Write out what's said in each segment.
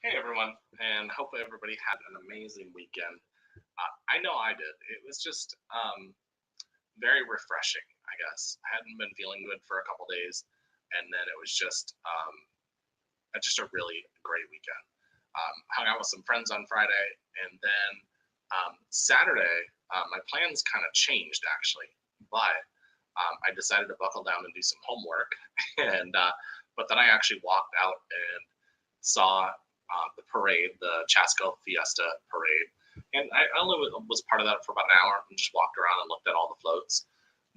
Hey everyone, and hope everybody had an amazing weekend. I know I did. It was just very refreshing, I guess. I hadn't been feeling good for a couple days, and then it was just a really great weekend. Hung out with some friends on Friday, and then Saturday, my plans kind of changed actually, but I decided to buckle down and do some homework, and but then I actually walked out and saw the parade, the Chasco Fiesta parade. And I only was part of that for about an hour and just walked around and looked at all the floats.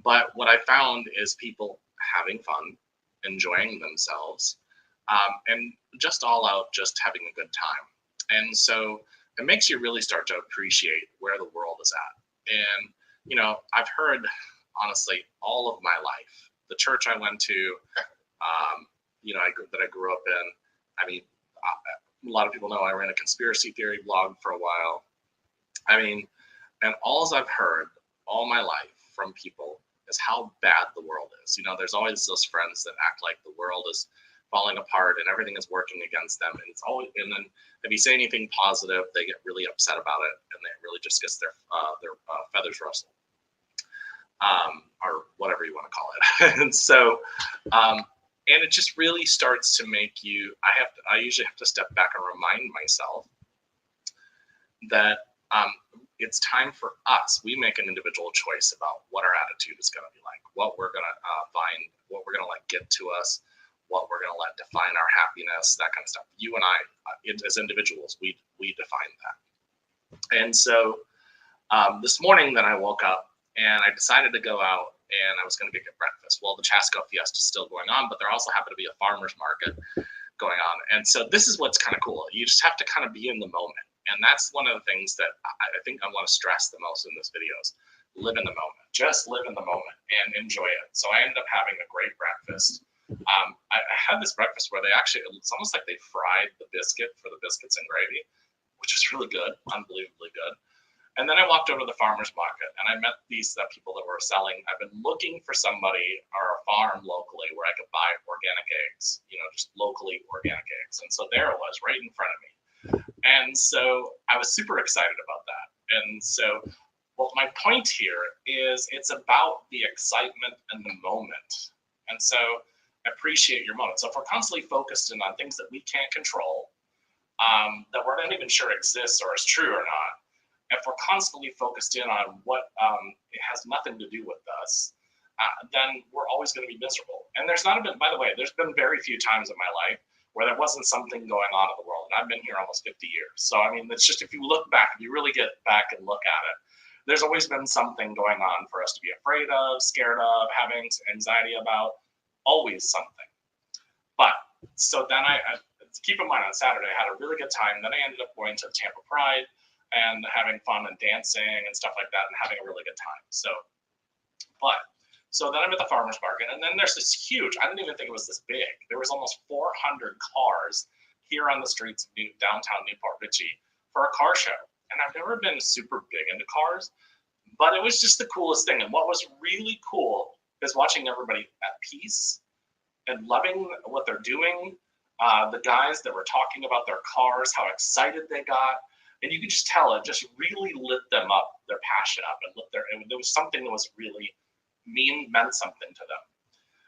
But what I found is people having fun, enjoying themselves, and just all out, just having a good time. And so it makes you really start to appreciate where the world is at. And, you know, I've heard, honestly, all of my life, the church I went to, that I grew up in, I mean, a lot of people know I ran a conspiracy theory blog for a while. I mean, and all I've heard all my life from people is how bad the world is. You know, there's always those friends that act like the world is falling apart and everything is working against them. And it's always, and then if you say anything positive, they get really upset about it, and they really just gets their feathers rustled, or whatever you want to call it. And so, and it just really starts to make you, I usually have to step back and remind myself that it's time for us. We make an individual choice about what our attitude is going to be like, what we're going to find, what we're going to let get to us, what we're going to let define our happiness, that kind of stuff. You and I, as individuals, we define that. And so this morning then I woke up and I decided to go out, and I was going to get breakfast. Well, the Chasco Fiesta is still going on, but there also happened to be a farmer's market going on. And so this is what's kind of cool. You just have to kind of be in the moment. And that's one of the things that I think I want to stress the most in this video is live in the moment. Just live in the moment and enjoy it. So I ended up having a great breakfast. I had this breakfast where it's almost like they fried the biscuit for the biscuits and gravy, which is really good, unbelievably good. And then I walked over to the farmer's market, and I met these people that were selling. I've been looking for somebody or a farm locally where I could buy organic eggs, just locally organic eggs. And so there it was, right in front of me. And so I was super excited about that. And so, well, my point here is it's about the excitement and the moment. And so appreciate your moment. So if we're constantly focused in on things that we can't control, that we're not even sure exists or is true or not, if we're constantly focused in on what it has nothing to do with us, then we're always going to be miserable. And there's been very few times in my life where there wasn't something going on in the world. And I've been here almost 50 years. So, I mean, it's just, if you look back, if you really get back and look at it, there's always been something going on for us to be afraid of, scared of, having anxiety about, always something. But, so then I keep in mind on Saturday, I had a really good time. Then I ended up going to Tampa Pride and having fun and dancing and stuff like that and having a really good time. So then I'm at the farmer's market, and then there's this huge, I didn't even think it was this big. There was almost 400 cars here on the streets of downtown Port Richey for a car show. And I've never been super big into cars, but it was just the coolest thing. And what was really cool is watching everybody at peace and loving what they're doing. The guys that were talking about their cars, how excited they got. And you could just tell it just really lit them up, their passion up, and there was something that was really meant something to them.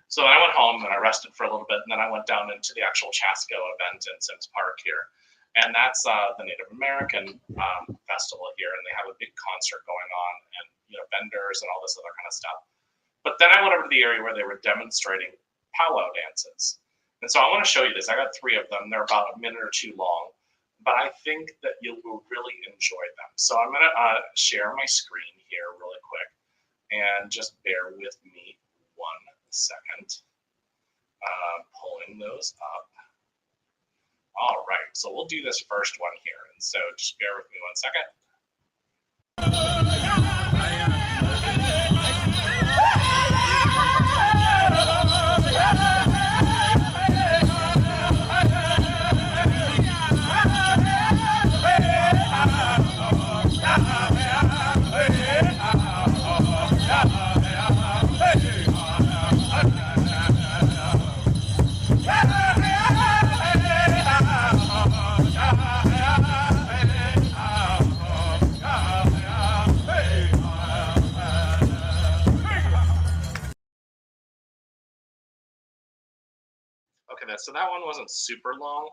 So I went home and I rested for a little bit, and then I went down into the actual Chasco event in Sims Park here. And that's the Native American festival here, and they have a big concert going on, and vendors and all this other kind of stuff. But then I went over to the area where they were demonstrating Pow Wow dances. And so I want to show you this. I got 3 of them. They're about a minute or 2 long. But I think that you will really enjoy them. So I'm going to share my screen here really quick, and just bear with me 1 second. Pulling those up. All right, so we'll do this first one here. And so just bear with me 1 second. this. So that one wasn't super long.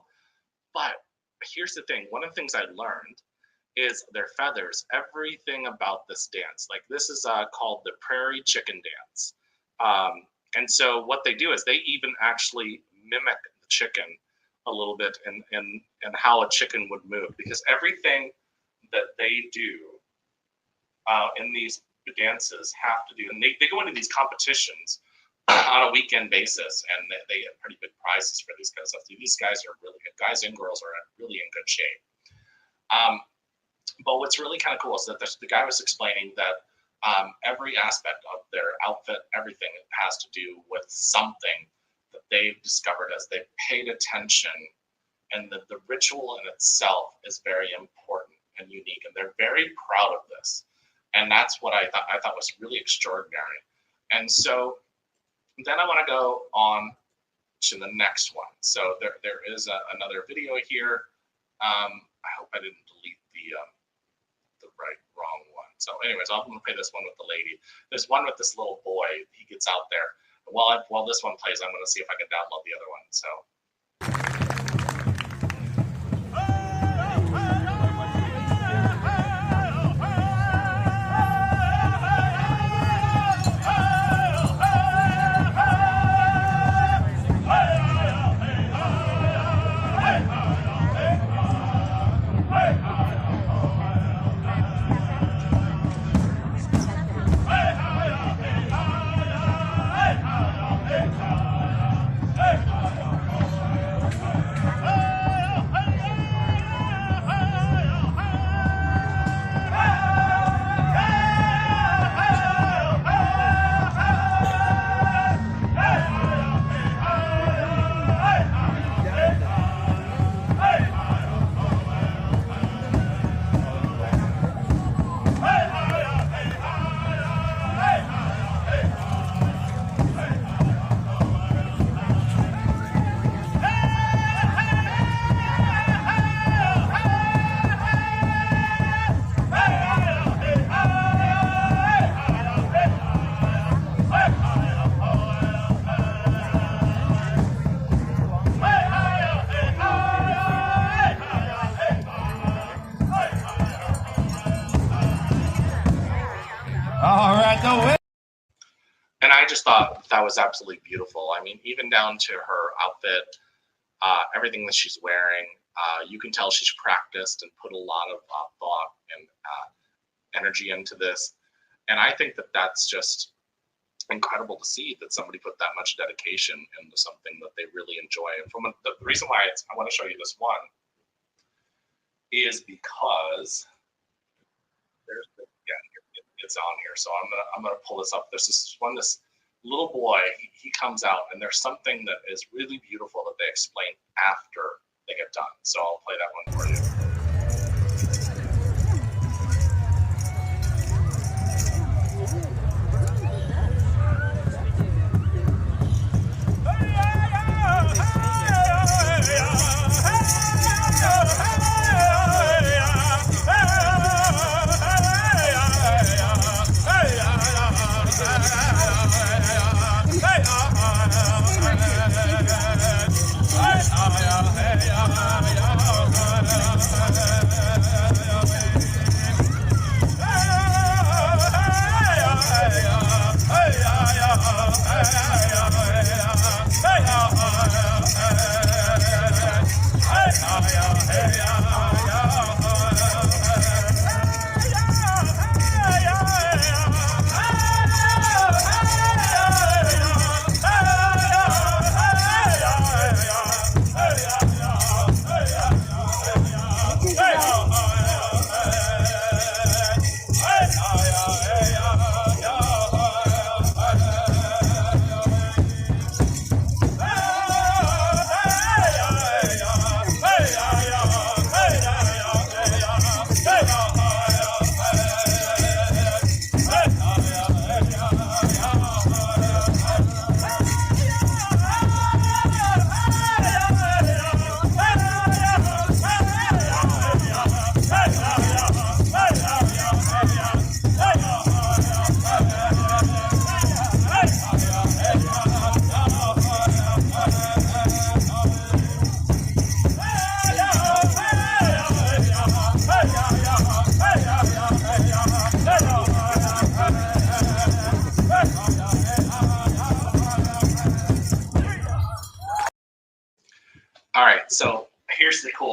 But here's the thing. One of the things I learned is their feathers, everything about this dance. Like this is called the Prairie chicken dance. And so what they do is they even actually mimic the chicken a little bit in how a chicken would move, because everything that they do in these dances have to do, and they go into these competitions on a weekend basis, and they get pretty big prizes for these guys. So these guys are really good. Guys and girls are really in good shape. But what's really kind of cool is that the guy was explaining that every aspect of their outfit, everything has to do with something that they've discovered as they've paid attention, and that the ritual in itself is very important and unique, and they're very proud of this. And that's what I thought was really extraordinary. And so then I want to go on to the next one. So there is another video here. I hope I didn't delete the wrong one. So anyways, I'm gonna play this one with the lady. There's one with this little boy. He gets out there. While this one plays, I'm gonna see if I can download the other one. So. And I just thought that was absolutely beautiful. I mean, even down to her outfit, everything that she's wearing, you can tell she's practiced and put a lot of thought and energy into this. And I think that that's just incredible to see, that somebody put that much dedication into something that they really enjoy. And from the reason why I want to show you this one is because it's on here. So I'm gonna pull this up. There's this little boy, he comes out, and there's something that is really beautiful that they explain after they get done. So I'll play that one for you.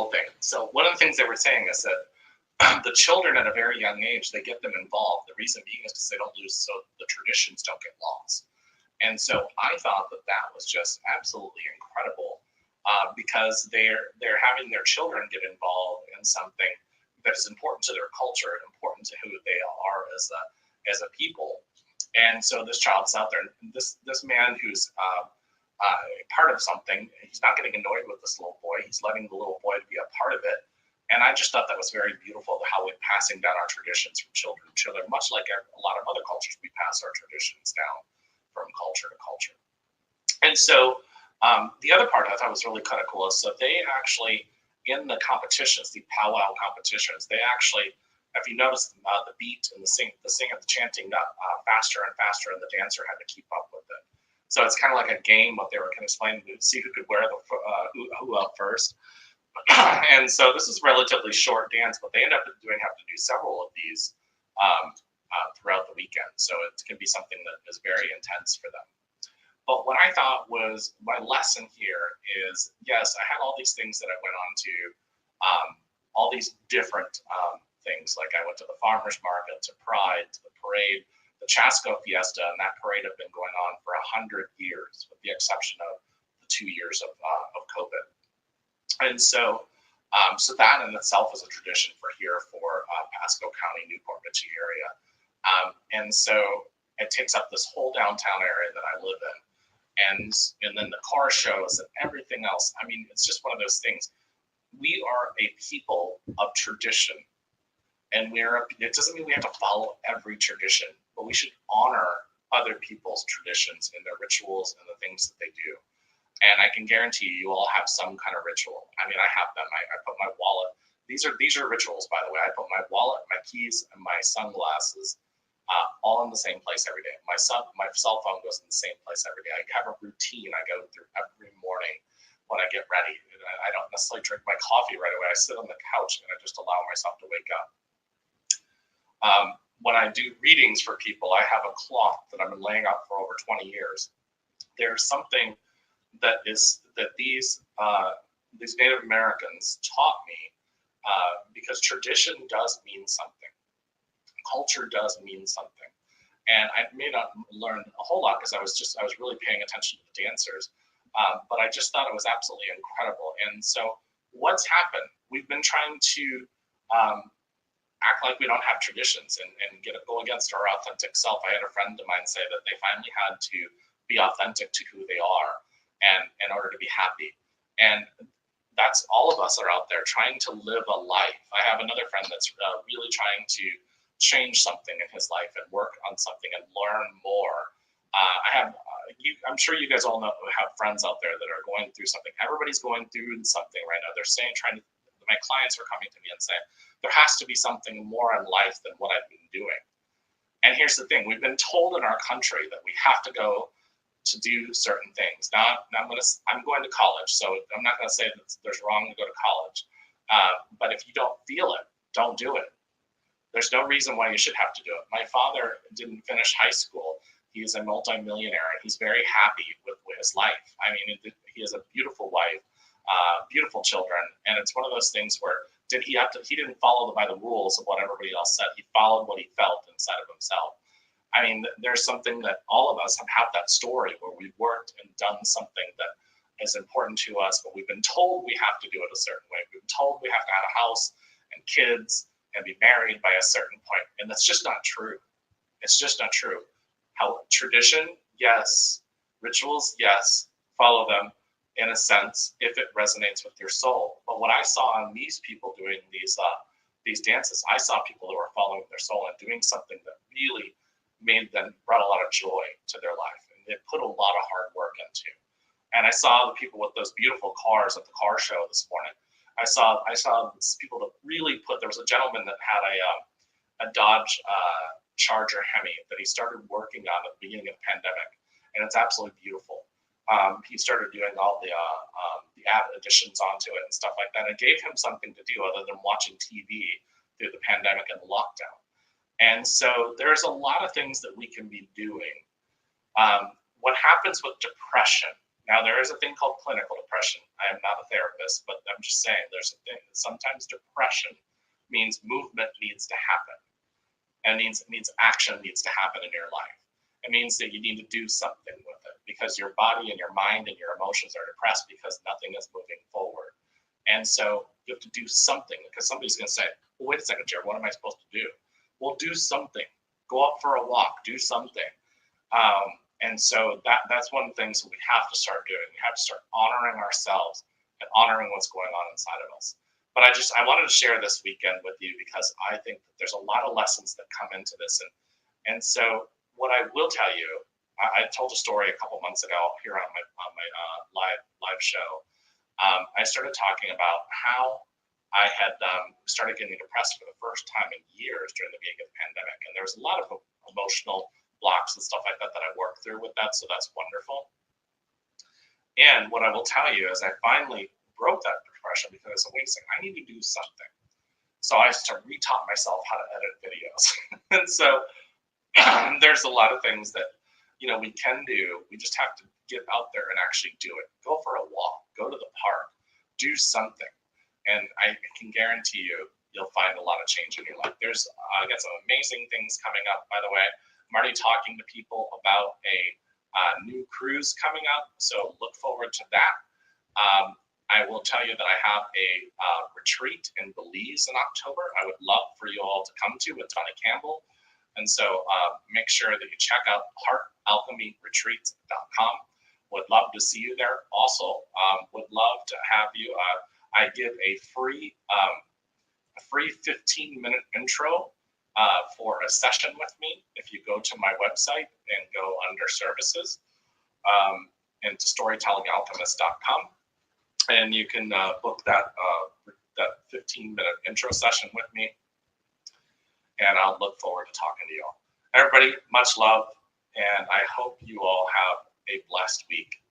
cool thing. So one of the things they were saying is that the children at a very young age, they get them involved. The reason being is because they don't lose, so the traditions don't get lost. And so I thought that that was just absolutely incredible, because they're having their children get involved in something that is important to their culture and important to who they are as a people. And so this child's out there. This man who's part of something, he's not getting annoyed with this little boy. He's letting the little boy be a part of it. And I just thought that was very beautiful, how we're passing down our traditions from children to children, much like a lot of other cultures, we pass our traditions down from culture to culture. And so the other part I thought was really kind of cool is so they actually, in the competitions, the powwow competitions, they actually, if you notice, the beat and the chanting got faster and faster, and the dancer had to keep up with it. So it's kind of like a game, what they were kind of explaining to see who could wear the who up first. And so this is relatively short dance, but they end up have to do several of these throughout the weekend. So it can be something that is very intense for them. But what I thought was my lesson here is, yes, I had all these things that I went on to, all these different things. Like I went to the farmer's market, to Pride, to the parade, the Chasco Fiesta, and that parade had been going on for 100 years, with the exception of the 2 years of COVID. And so, so that in itself is a tradition for here for Pasco County, Newport Richey area. And so it takes up this whole downtown area that I live in. And then the car shows and everything else. I mean, it's just one of those things. We are a people of tradition. And it doesn't mean we have to follow every tradition, but we should honor other people's traditions and their rituals and the things that they do. And I can guarantee you all have some kind of ritual. I mean, I have them. I put my wallet. These are rituals, by the way. I put my wallet, my keys, and my sunglasses all in the same place every day. My cell phone goes in the same place every day. I have a routine I go through every morning when I get ready. I don't necessarily drink my coffee right away. I sit on the couch and I just allow myself to wake up. When I do readings for people, I have a cloth that I've been laying out for over 20 years. There's something that these Native Americans taught me, because tradition does mean something. Culture does mean something. And I may not learn a whole lot because I was really paying attention to the dancers. But I just thought it was absolutely incredible. And so what's happened? We've been trying to act like we don't have traditions and go against our authentic self. I had a friend of mine say that they finally had to be authentic to who they are, and in order to be happy. And that's all of us are out there trying to live a life. I have another friend that's really trying to change something in his life and work on something and learn more. I'm sure you guys all have friends out there that are going through something. Everybody's going through something right now. They're saying, my clients are coming to me and saying, there has to be something more in life than what I've been doing. And here's the thing. We've been told in our country that we have to go to do certain things. Now I'm going to college, so I'm not going to say that there's wrong to go to college. But if you don't feel it, don't do it. There's no reason why you should have to do it. My father didn't finish high school. He's a multimillionaire, and he's very happy with his life. I mean, he has a beautiful wife, beautiful children, and it's one of those things where he didn't follow by the rules of what everybody else said. He followed what he felt inside of himself. I mean, there's something that all of us have that story where we've worked and done something that is important to us, but we've been told we have to do it a certain way. We've been told we have to have a house and kids and be married by a certain point, and that's just not true. It's just not true. How tradition, yes. Rituals, yes. Follow them in a sense if it resonates with your soul. But what I saw in these people doing these dances, I saw people who were following their soul and doing something that really brought a lot of joy to their life, and they put a lot of hard work into. And I saw the people with those beautiful cars at the car show this morning. I saw people that really there was a gentleman that had a Dodge Charger Hemi that he started working on at the beginning of the pandemic, and it's absolutely beautiful. He started doing all the add additions onto it and stuff like that. It gave him something to do other than watching TV through the pandemic and the lockdown. And so there's a lot of things that we can be doing. What happens with depression Now, there is a thing called clinical depression. I am not a therapist, but I'm just saying there's a thing. Sometimes depression means movement needs to happen. And means action needs to happen in your life. It means that you need to do something with it because your body and your mind and your emotions are depressed because nothing is moving forward. And so you have to do something because somebody's going to say, well, wait a second, Jared, what am I supposed to do? Well, do something. Go out for a walk. Do something. And so that's one of the things that we have to start doing. We have to start honoring ourselves and honoring what's going on inside of us. But I wanted to share this weekend with you because I think that there's a lot of lessons that come into this. And so what I will tell you, I told a story a couple months ago here on my live show. I started talking about how I had started getting depressed for the first time in years during the beginning of the pandemic. And there was a lot of emotional blocks and stuff like that I worked through with that. So that's wonderful. And what I will tell you is I finally broke that depression because I said, wait a second, I need to do something. So I started re-taught myself how to edit videos. And so there's a lot of things that, we can do. We just have to get out there and actually do it. Go for a walk, go to the park, do something. And I can guarantee you'll find a lot of change in your life. There's, I got some amazing things coming up, by the way. I'm already talking to people about a new cruise coming up, so look forward to that. I will tell you that I have a retreat in Belize in October. I would love for you all to come to with Donna Campbell. And so make sure that you check out heartalchemyretreats.com. Would love to see you there. Also, would love to have you. I give a free 15-minute intro for a session with me if you go to my website and go under services into storytellingalchemist.com, and you can book that 15-minute intro session with me, and I'll look forward to talking to you all. Everybody, much love, and I hope you all have a blessed week.